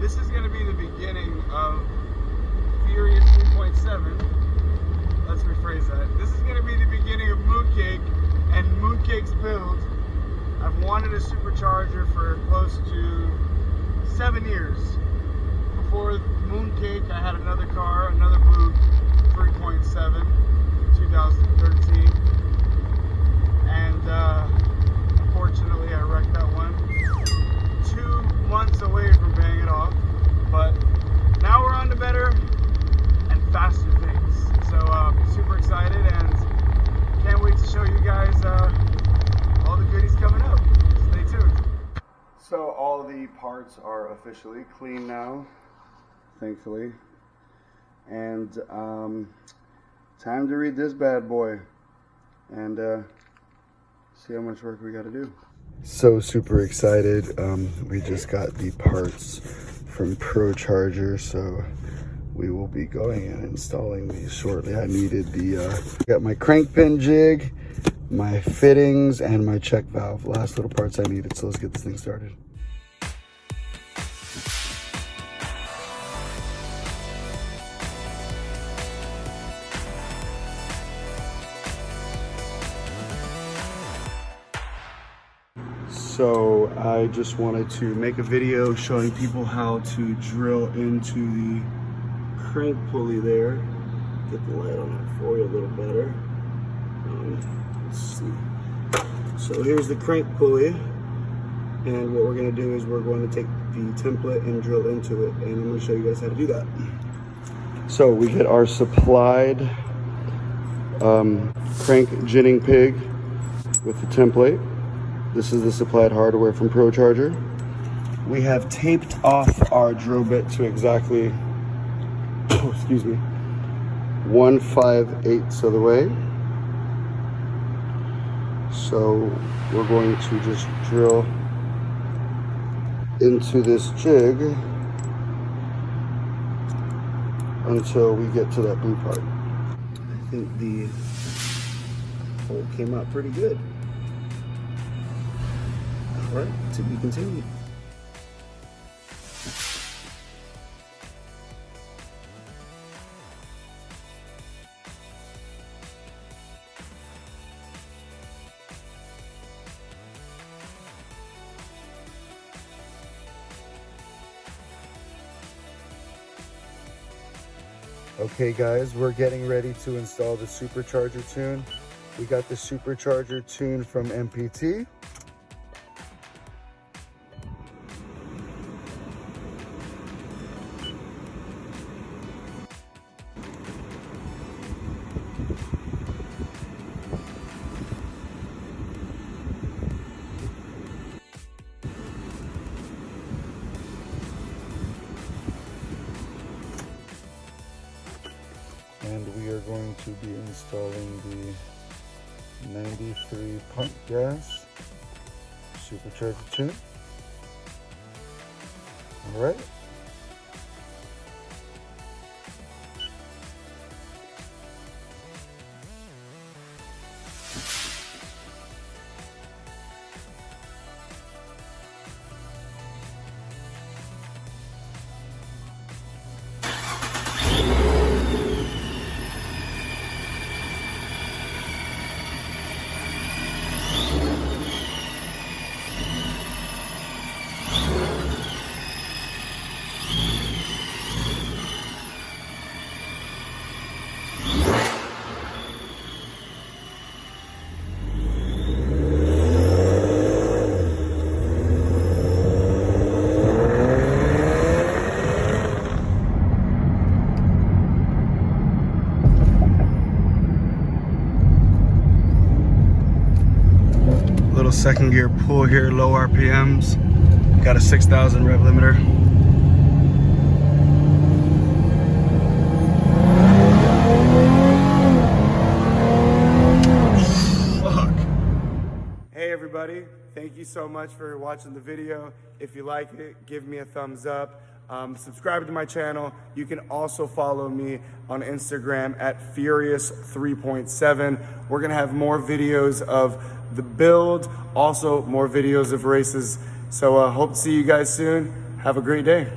This is going to be the beginning of Furious 3.7. Let's rephrase that. This is going to be the beginning of Mooncake and Mooncake's build. I've wanted a supercharger for close to 7 years. Before Mooncake, I had another car, another blue 3.7, 2013. And unfortunately, I wrecked that one. 2 months away from paying it off. But now we're on to better and faster things. So super excited and can't wait to show you guys all the goodies coming up. Stay tuned. So all the parts are officially clean now, thankfully. And time to read this bad boy and see how much work we got to do. So super excited. We just got the parts from Procharger, so we will be going and installing these shortly. I needed got my crank pin jig, my fittings, and my check valve. Last little parts I needed, so let's get this thing started. So I just wanted to make a video showing people how to drill into the crank pulley there. Get the light on it for you a little better. Let's see. So here's the crank pulley, and what we're going to do is we're going to take the template and drill into it, and I'm going to show you guys how to do that. So we get our supplied crank jinning pig with the template. This is the supplied hardware from Procharger. We have taped off our drill bit to exactly, excuse me, 1/5/8 of the way. So we're going to just drill into this jig until we get to that blue part. I think the hole came out pretty good. All right, to be continued. Okay guys, we're getting ready to install the supercharger tune. We got the supercharger tune from MPT. And we are going to be installing the 93 pump gas supercharger tune. All right. Second gear pull here, low RPMs. Got a 6,000 rev limiter. Fuck. Hey everybody, thank you so much for watching the video. If you like it, give me a thumbs up. Subscribe to my channel. You can also follow me on Instagram at Furious3.7. We're gonna have more videos of the build, also more videos of races. So hope to see you guys soon. Have a great day.